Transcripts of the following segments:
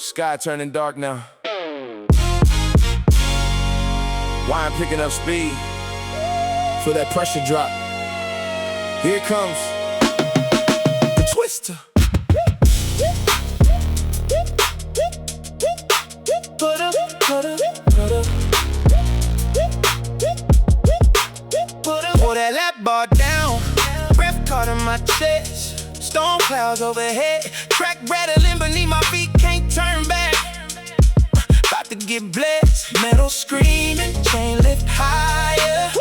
Sky turning dark now. Wine picking up speed. Feel that pressure drop. Here it comes. The twister. Pull that lap bar down. Breath caught in my chest. Storm clouds overhead. Track rattling beneath my feet. Can't turn back. About to get blessed. Metal screaming. Chain lift higher.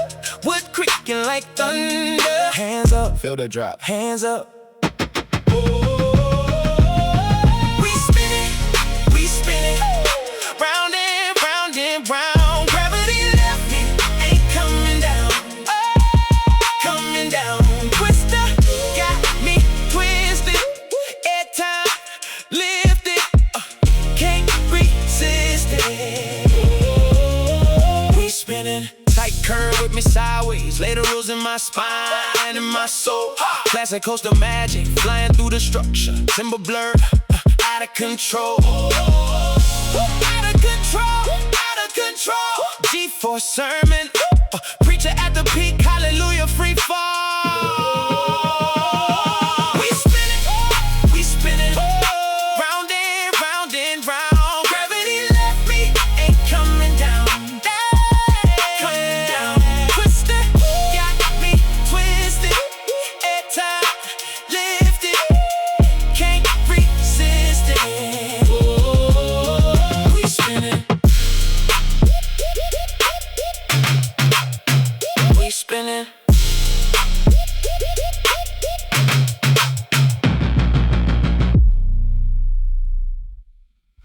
Wood creaking like thunder. Hands up. Feel the drop. Hands up. We spin it, round and round and round. Gravity left me, ain't coming down, coming down. Twister got me twisted, airtime lifted, can't resist it. We spinning. Tight curve with me sideways. Lay the rules in my spine and my soul. Classic coaster magic, flying through the structure. Timber blurred, out of control. Out of control, out of control. G-force sermon,